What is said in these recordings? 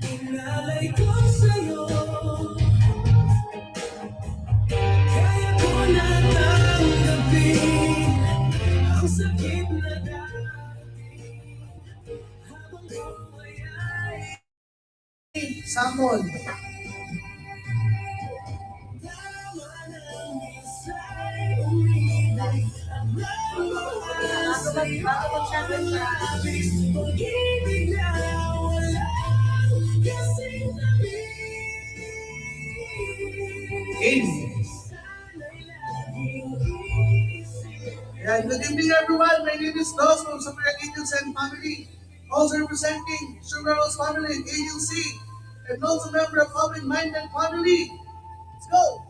Inalay ko sa'yo, kaya ko na tanggapin ang sakit na darating habang buhay ay Samon. Tama ng isa'y umibig at nagmahal sa'yo. Labis pag-ibig na walang kasing tamis. Yeah, good evening everyone. My name is Dos from Superior Angels and Family. Also representing Sugar Rose Family and AUC. And also member of Open Minded Family. Let's go!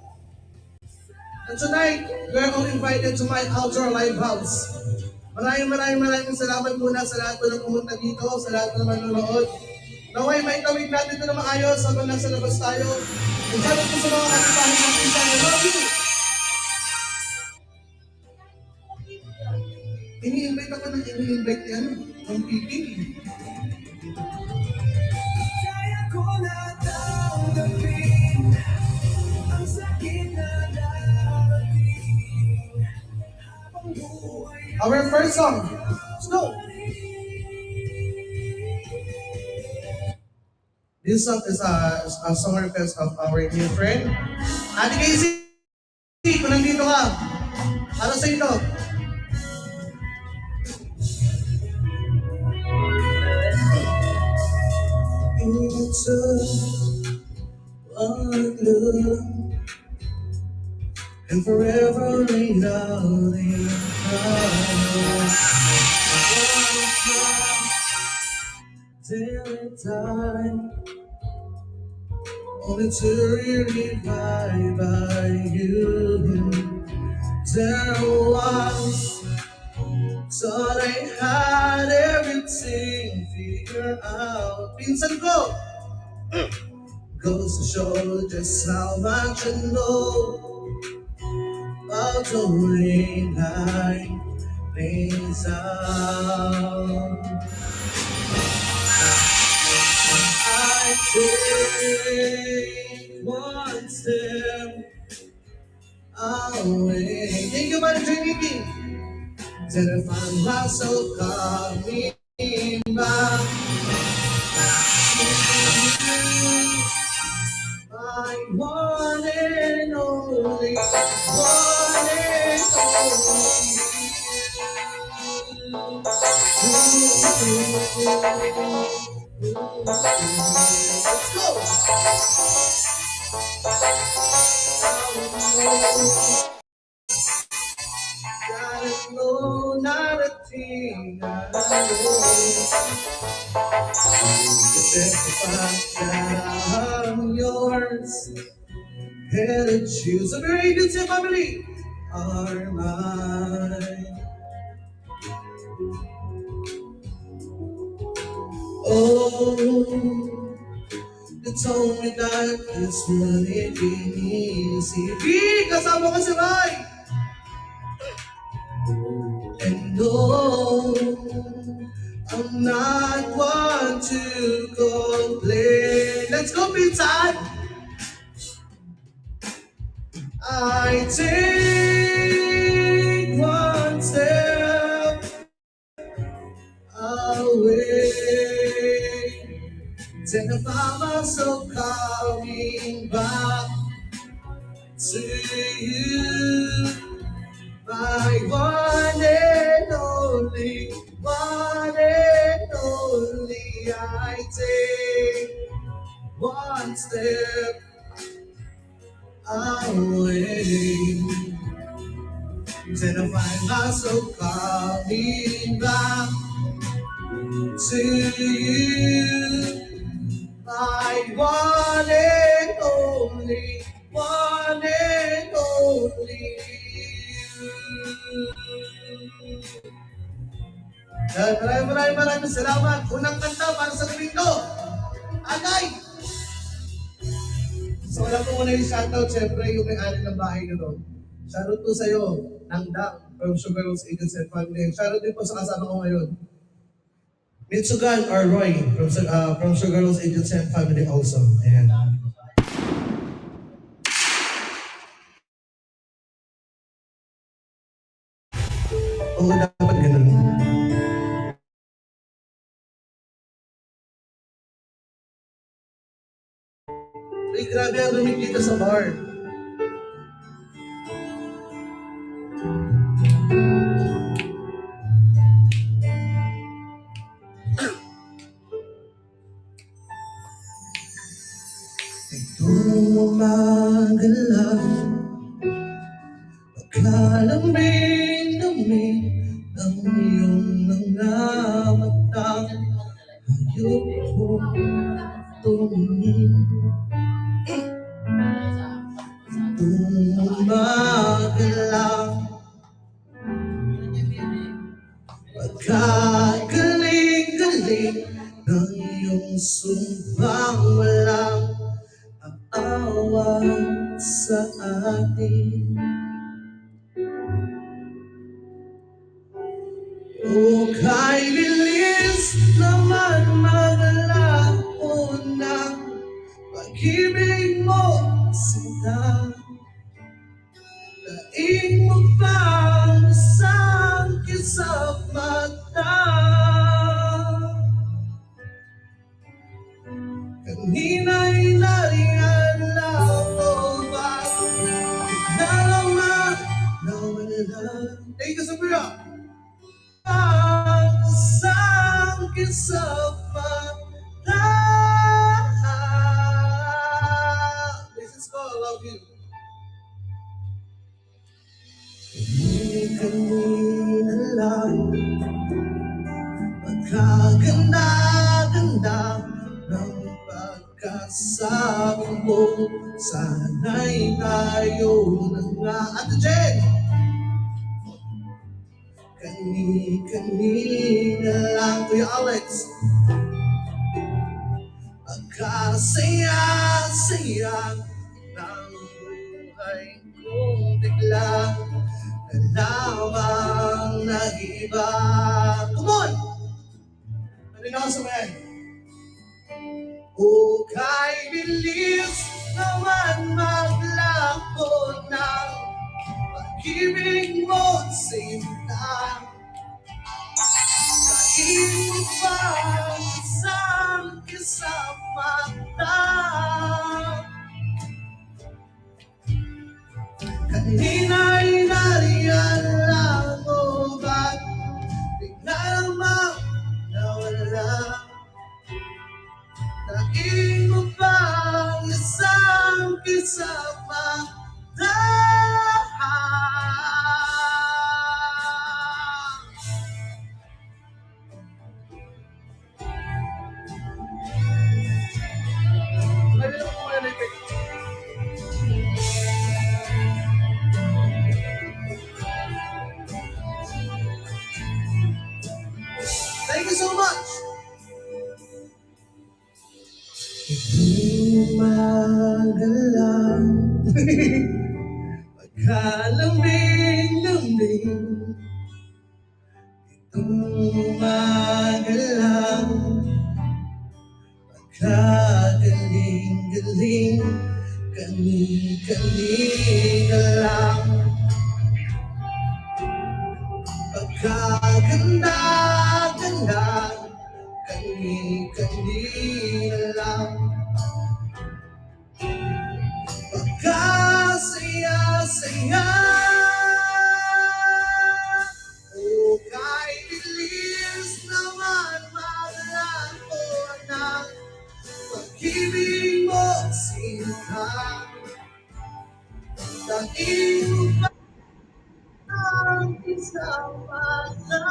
And tonight, we are all invited to my outdoor live house. Maraming salamat muna sa lahat po na pumunta dito, sa lahat na manonood. Naway may tawid natin ito na maayos habang nasa labas tayo. And sabi po sa mga katipahin natin sa I love you! Ini-invite ako ng ini-invite yan, ng PP. Kaya ko na tanggapin ang sakit na darating habang buhay. Our first song, let's go! This song is a song request of our new friend, Ate Casey. Kung nandito ka, para sa ito. It's a one look and forever laid out in till time only to really by you. There was thought I had everything figured out. Pinsan ko goes to show just how much I know about the way life plays out. I take one step away. Thank you, Mother Trinity. Then I find myself coming back to you. My one and only, one and Let's go! Gotta know not a thing I know. Except the fact that I'm yours. And the shoes of your agency family are mine. Oh, you told me that this wouldn't be easy. Kasama ko si Rai. And no, I'm not one to complain. Let's go, Pinsan! I take one step away. Then I find myself coming back to you. My one and only, one and only. I take one step away. Then I find myself coming back to you. My one and only, one and only. Maraming salamat. Unang kanta para sa gabi ko. Agay! So wala po muna yung shoutout, syempre yung may-ari ng bahay nyo doon. Shoutout po sa'yo, Nang Dang, from Sugar Rose Agency and Family. Shoutout din po sa kasama ko ngayon. Mitsugan or Roy from Sugar Rose Agency and Family also. Ayan. Oo, dapat ganun. Uy, grabe ang rumig dito sa bar. Itong umaga lang, kalambing-lambing ng iyong nangamatang hayop ko tumingin. Itong umaga lang, pagkagaling-galing ng iyong sumbang walang awa sa atin. O kay bilis naman maglako ng pag-ibig mo, sinta. Daing mo pang sakit sa mata. Kanina'y nariyan lang ko ba nalaman na wala. Thank you, Sabria. Ang sakit sa mata. This is called I Love You. Kanina lang magkaganda-ganda ng pagkasama mo. Sana'y tayo na nga. Ate Jen! Kanina lang, Kuya Alex. Pagkasaya-saya ng buhay kong bigla lamang nag-iba. Come on! Ano na sa man? O kay bilis naman maglako ng pag-ibig mo sinta. Kainin pa isang mata. Kanina'y nariyan lang mo ba't bigla namang nawala. Naging mo bang isang mata. Thank you so much. Umaga lang, pagkalambing-lambing. Umaga lang, pagkagaling-galing. Kani-kanina lang, pagkaganda-ganda. Kani-kanina lang, pagkasaya-saya. O kay bilis naman maglako ng pag-ibig mo sinta. Daing mo pa ang isang mata.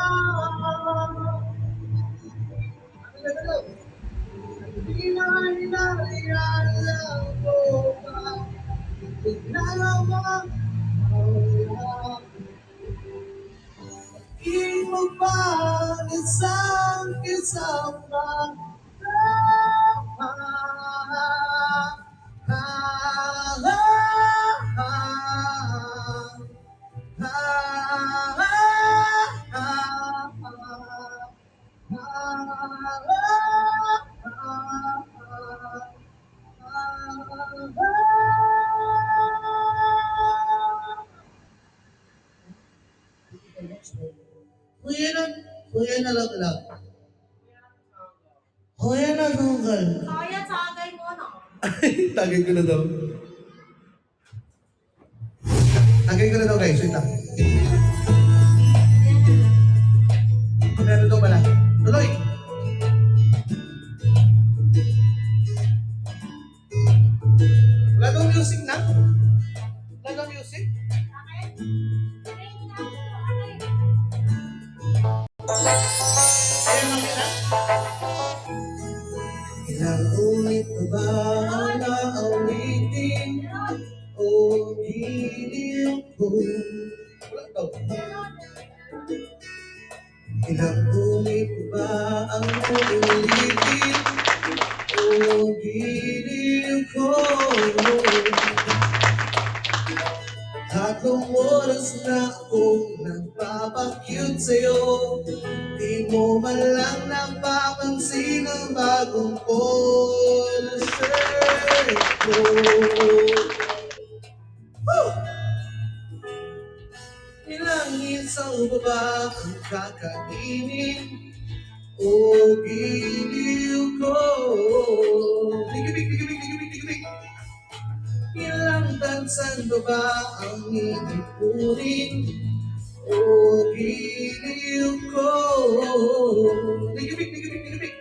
Hindi na inaalala ko ba bigla namang mawala. Di mo ba isang mata. Kuya na love. Kuya na Google. Kaya tagay mo, no? Tagay ko na daw. Tagay ko na daw guys. Wait lang. Meron daw pala. Tuloy. Wala daw music na? Wala daw music? Kaya namin na? Ilang ulit pa ba ang naawitin o hiniw ko? Wala daw. Ilang ulit pa ba ang uulitin o hiniw ko? Tatlong oras na akong nagpapakyut sa'yo. Di mo man lang napapansin ang bagong polo shirt ko. Woo! Ilang isang baba ang kakainin o giliw ko. Digibig. Ilang tansan ba ang iipunin o giliw ko? Digibig.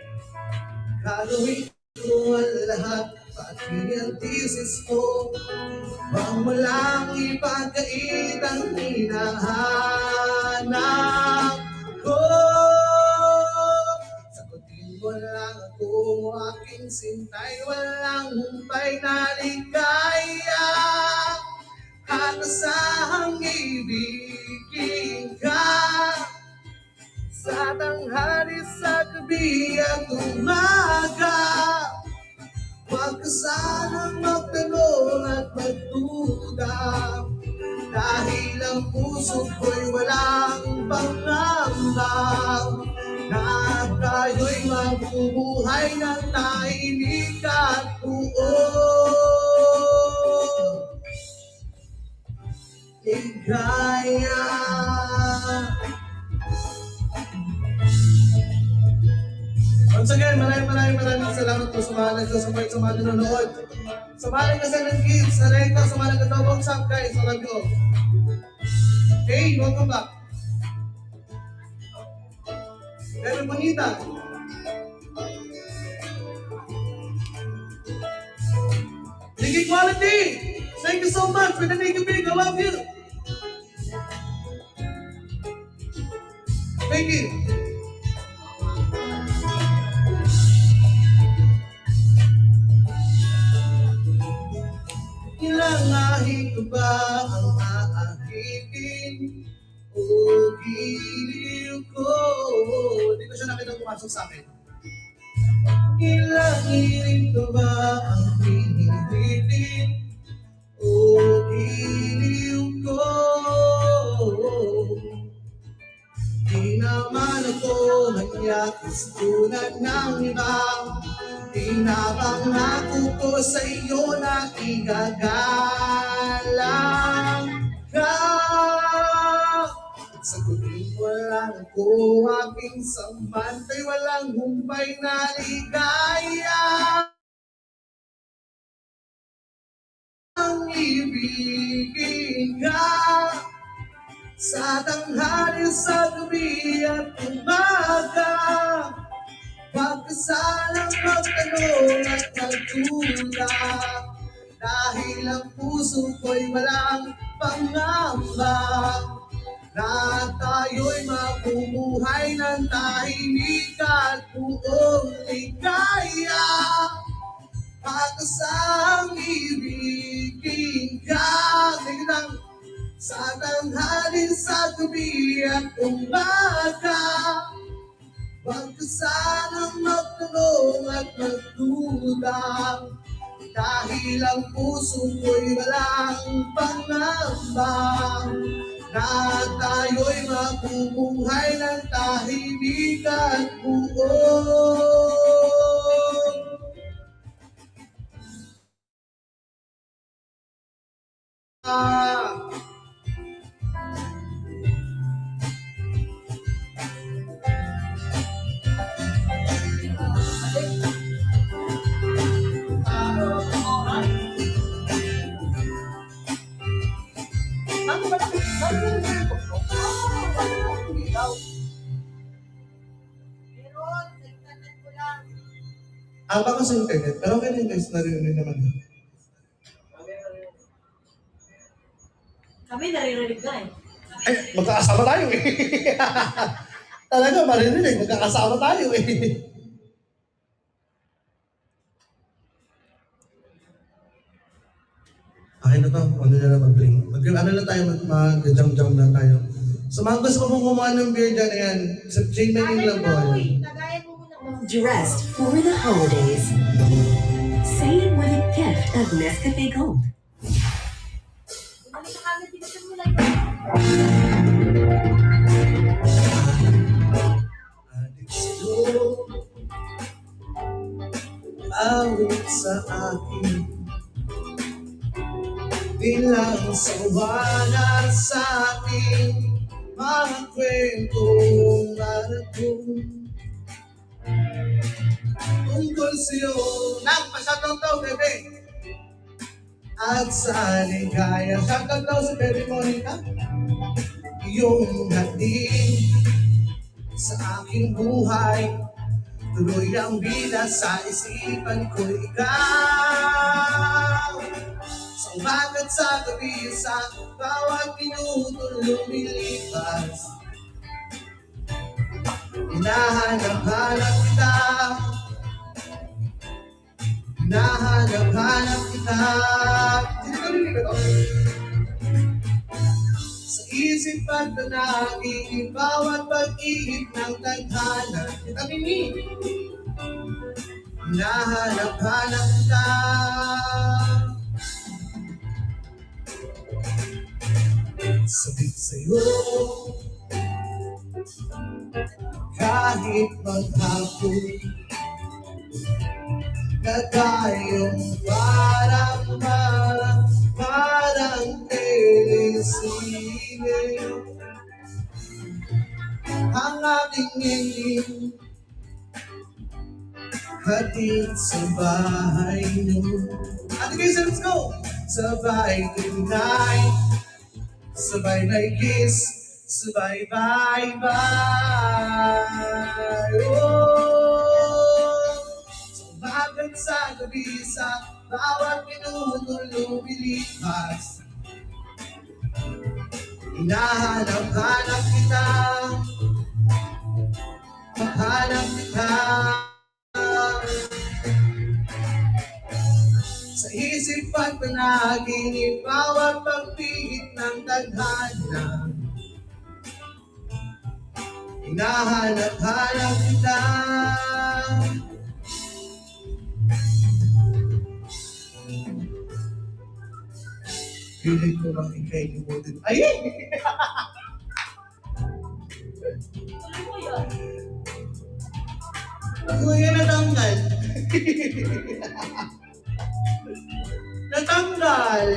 Gagawin ko ang lahat, pati ang thesis ko. Huwag mo lang ipagkait ang hinahanap ko. Sagutin mo lang ako, aking sintay, walang humpay na ligaya. At asahang ibigin ka sa tanghali, sa gabi at umaga. Huwag ka sanang magtanong at magduda, dahil ang puso ko'y walang pangamba na tayo'y mabubuhay ng tahimik at buong ligaya. Once again, maraming salamat po sa mga nagsasabay, sa mga nanonood. Sa mga nagkasan ng kids, sa Reka, sa mga nagkatawag sa guys, sa radio. Hey, welcome back. Very bonita. Niggy Quality, thank you so much for the Niggy Big. I love you. Thank you. Ilang ahit ba ang aahitin o giliw ko? Hindi ko siya nakita pumasok sa akin. Ilang hirit ba ang hihiritin o giliw ko? Di naman ako nagyakis tulad ng iba. Pinapangako ko sa iyo na igagalang ka. Sagutin mo lang ako, aking sambantay, walang humpay na ligaya. Ang ibigin ka sa tanghali, sa gabi at umaga. Huwag ka sanang magtanong at magduda, dahil ang puso ko'y walang pangamba na tayo'y mabubuhay ng tahimik at buong ligaya. Pag-asang ibigin ka, sa tanghali, sa gabi at umaga. Huwag ka sanang magtanong at magduda, dahil ang puso ko'y walang pangamba na tayo'y mabubuhay ng tahimik at buong Baka sa internet, pero okay lang guys, narinig naman. Kami naririnig na eh. Ay, magkakasama tayo eh. Talaga, maririnig, magkakasama tayo eh. Okay na to, ano na lang mag-play. Ano lang tayo, mag-jump-jump na tayo. So mga gusto ko pong kumuha ng beer dyan, ayan. Sa chain-making lang po. Tagayan mo muna. Dressed for the holidays. Save with a gift of Nescafe Gold. Bumalik ka kagad, tinasan mo lang. Adik sa'yo, awit sa akin. Bilang sawana sa ating mga kwentong maratong tungkol sa'yo. Nagpa-shoutout daw, bebe. At sa ligaya, shoutout daw si Baby Monica. Iyong hatid sa aking buhay, tuloy ang bida sa isipan ko ikaw. Sa umagat sa gabi, sa bawat minuto lumilipas, hinahanap-hanap kita, hinahanap-hanap kita. Sino ka rin ito? Sa isip at panagin, bawat pag-ihip ng tadhana, kita mimi, hinahanap-hanap kita. Sabik sa'yo, kahit maghapon, na tayong parang telisine. Ang ating ngingin, hatid sa bahay niyo. Ate guys, let's go! Sabay tonight, sabay may kiss, sabay bye-bye. Oh, sumagat sa gabi, sa bawat minuto lumilipas, hinahanap-hanap kita, hanap kita. Sa isip at panaginip, bawat pagpihit ng tadhana, hinahanap-hanap kita. Pilit ko lang ikay limutin. Ay! Tuloy mo yun. Ako yan natanggal. Natanggal.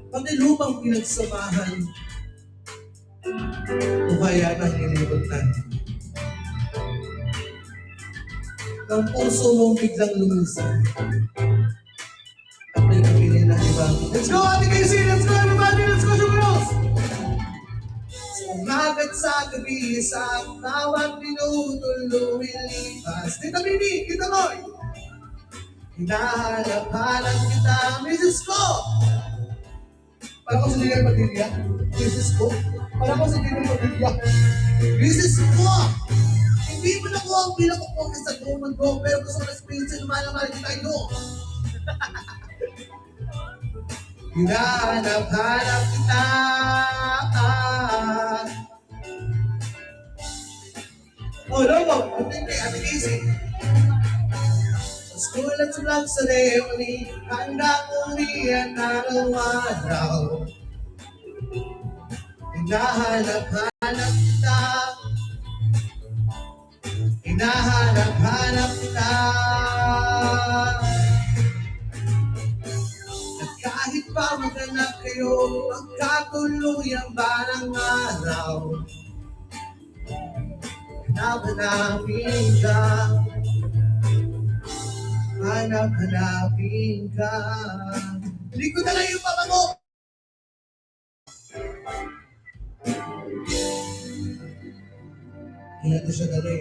Pati lupang pinagsamahan, o kaya nang nilimutan. Ang puso mong biglang lumisan. At may kapili na iba. Let's go, Ate Casey! Let's go, everybody! Let's go, Sugaros! Sumagat sa gabi, sa bawat minuto lumilipas. Tita Bibi, Tita Roy! Hinahanap-hanap kita, Mrs. Ko! Parang ko si Lilian Padilla. Mrs. Ko? Parang ko si Lilian Padilla. Mrs. Ko! Hindi mo na ko ang pinaka-focus sa tuman ko, pero gusto ko na spin sa lumalamali kita ito. Hinahanap-hanap kita. Oh, Lobo, Ate Casey. Sulat sa vlog sa Leonie, handa ko riyan araw-araw. Hinahanap-hanap kita, hinahanap-hanap kita. At kahit pa maghanap kayo, magkatuluyan ba ng araw? Hanap-hanapin ka, hanap-hanapin ka. Hindi ko na lang yung pabango. Hindi ko siya dali.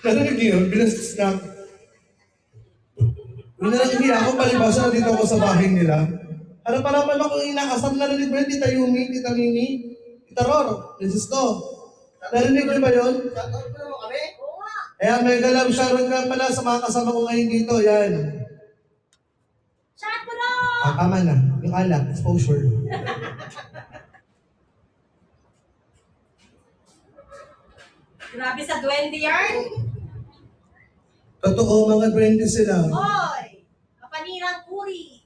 Narinig niyo yun? Binastos niya. Yun na lang hindi ako palibasa dito ako sa bahay nila. Harapan-harapan ako inakasam, narinig mo yun, Tita Yumi, Tita Mimi, Tita Ror, Mrs. Ko. Narinig niyo ba yun? Oo nga. Kaya may galang Sharon nga pala sa mga kasama ko ngayon dito, yan. Shout mo na! Tama na, yung alak, exposure. Grabe sa duwende yarn. Totoo, mga 20 sila. Hoy! Kapanirang puri.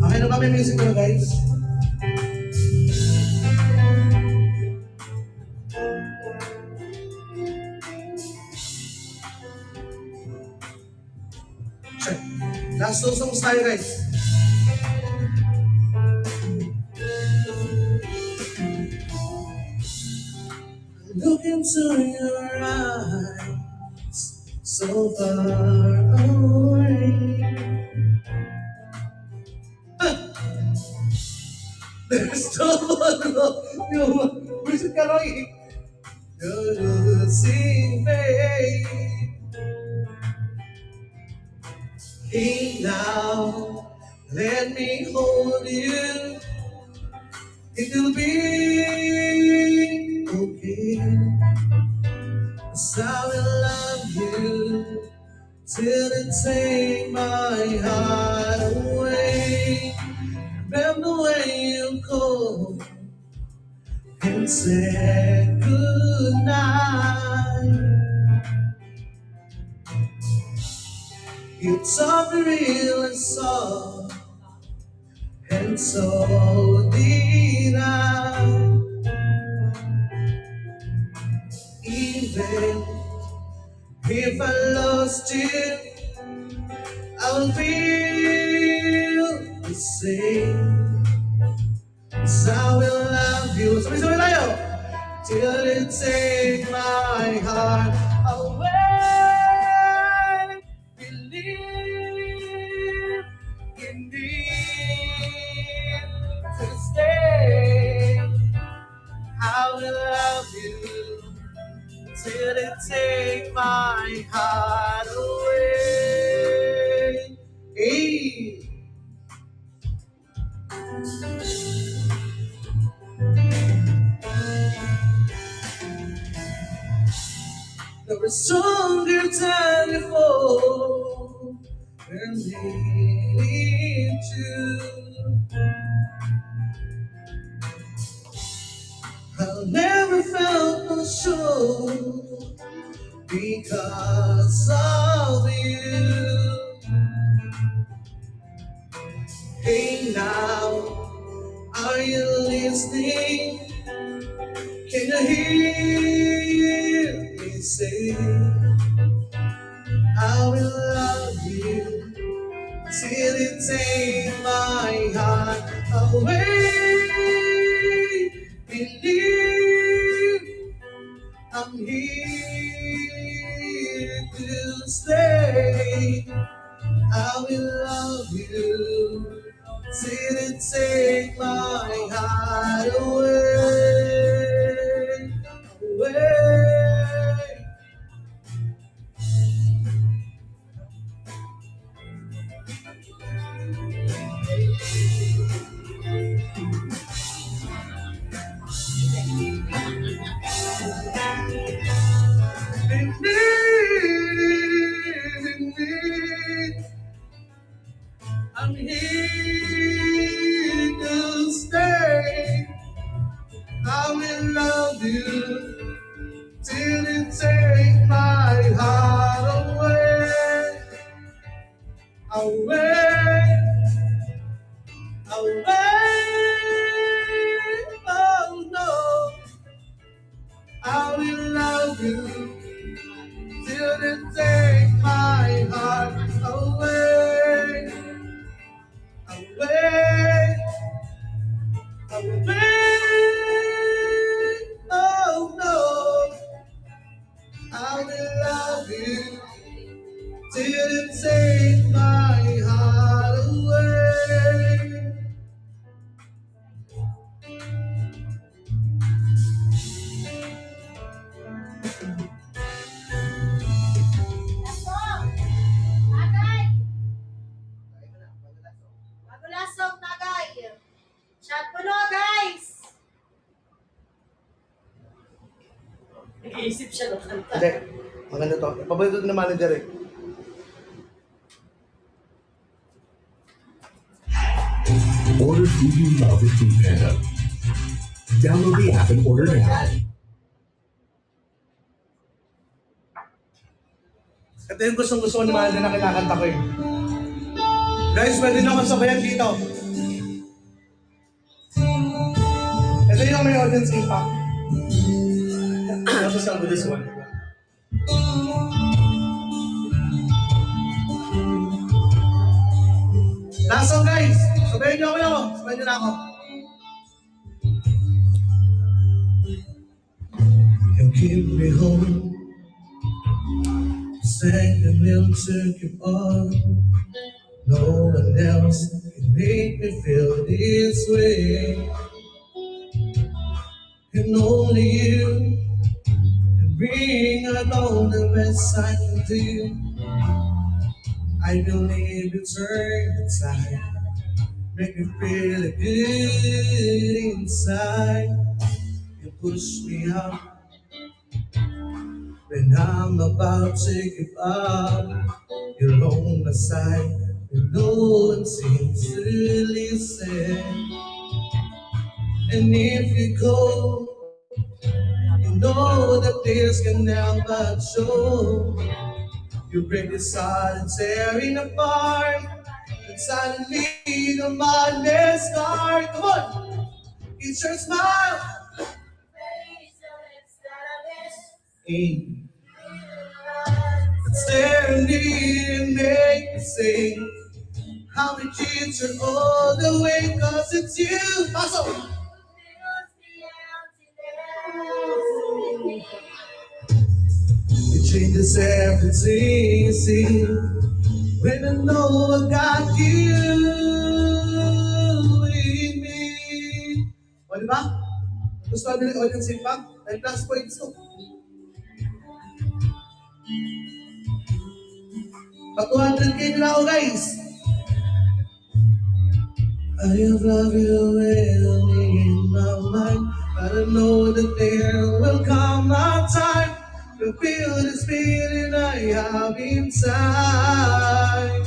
Okay na ba may music na guys? Check. Last two songs tayo guys. Look into your eyes, so far away. There's no one, where's it going? You're losing faith. Hey now, let me hold you. It'll be okay. 'Cause I will love you till it take my heart away. Remember when you called and said goodnight. You taught me real soft, and so did I. Even if I lost you, I'll feel the same. 'Cause I will love you. Sabay-sabay tayo. Till it take my heart away. Believe in me to stay. I will love you till it take my heart away. Hey. Never stronger than before. And need you. I'll never felt so sure because of you. Hey now, are you listening? Can you hear me say, I will love you till it take my heart away. Believe I'm here to stay. I will love you till it take my heart away, away. In me, I'm here to stay. I will love you till it take my heart away, away, away. Oh no, I will love you till it take my heart away, away, away. Oh no, I will love you till it take my heart away, Nag-iisip siya ng kanta. Hindi. Maganda to. Paborito to ng manager eh. Order food you love with Foodpanda. Download the app and order now. Ito yung gustong-gusto ko ni manager na kinakanta ko eh. Guys, pwede naman sabayan dito. Ito yung may audience impact. Let's start with this one. Last song guys! Sabayan niyo ako. Sabayan niyo na ako. You keep me home. Sang the milk took you on. No one else can make me feel this way. And only you can bring out all the best I can do. I believe you turn the tide, make me feel good inside. You push me up when I'm about to give up. You're on my side, and no one seems to listen. And if you go, you know that tears can never show. You break this heart and tear it apart, and suddenly the madness starts. Come on, it's your smile. Stare at me and make me sing. How we cheat you all the way, cause it's you. Paso. It changes everything you see. When I know I got you with me. O diba? Gusto nila yung audience impact? May plus points to. Pag 200k nila ako guys. I have loved you really in my mind, but I know that there will come a time to feel this feeling I have inside.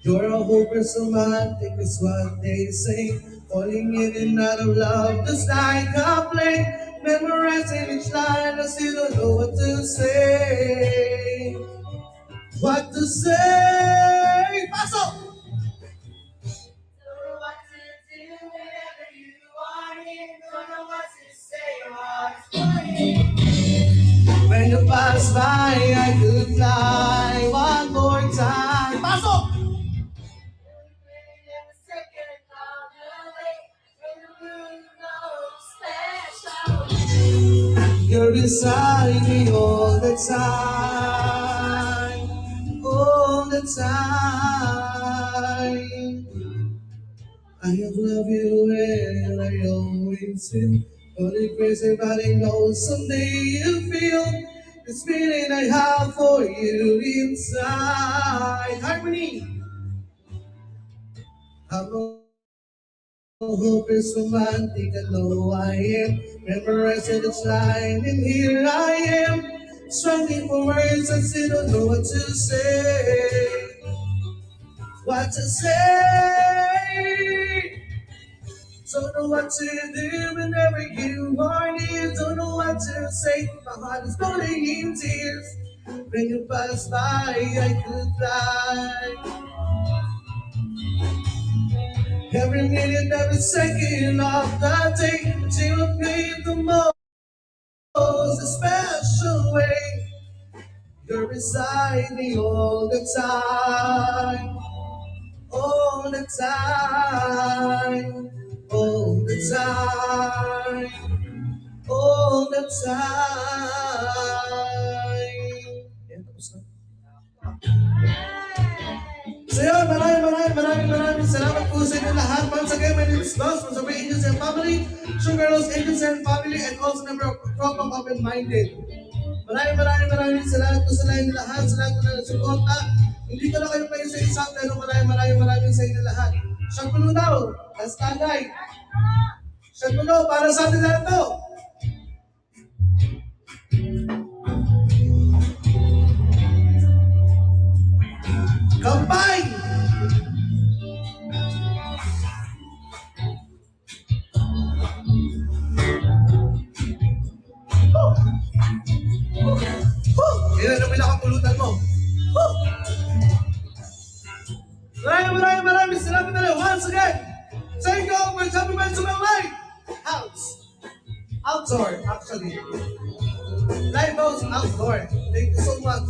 You're a hopeless romantic, is what they say. Falling in and out of love just like a plane. Memorizing each line, I still don't know what to say. What to say? Paso! When you pass by, I could fly one more time. Pasok! You're beside me all the time, all the time. I have loved you and I always will. Only crazy body knows someday you feel this feeling I have for you inside. Harmony. I'm a hopeless romantic, I know I am. Memorizing this line, and here I am. Struggling for words, I still don't know what to say. What to say? Don't know what to do whenever you are near. Don't know what to say. My heart is falling in tears. When you pass by, I could fly. Every minute, every second of the day, until I feel the most a special way. You're beside me all the time. All the time, all the time, all the time. Yan, tapos na. So yun, maraming salamat po sa inyo lahat. Once again, my name is Los from Sabre Agency and Family, Sugar Rose Agency and Family, and also member of Tropang Open-Minded. Maraming salamat po sa inyo lahat, sa lahat na nagsuporta. Hindi ko na kayo pa sa isang, pero maraming sa inyo lahat. Shot puno daw, last tagay. Shot puno, para sa atin lahat to. Kampay! Yan ang pinakapulutan mo. Maraming salamat na lang. Once again, thank you all for coming back to my live house. Outdoor, actually. Live house outdoor. Thank you so much.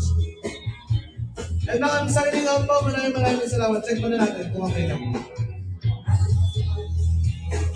And now I'm signing out po. Maraming salamat. Check mo na natin kung okay na.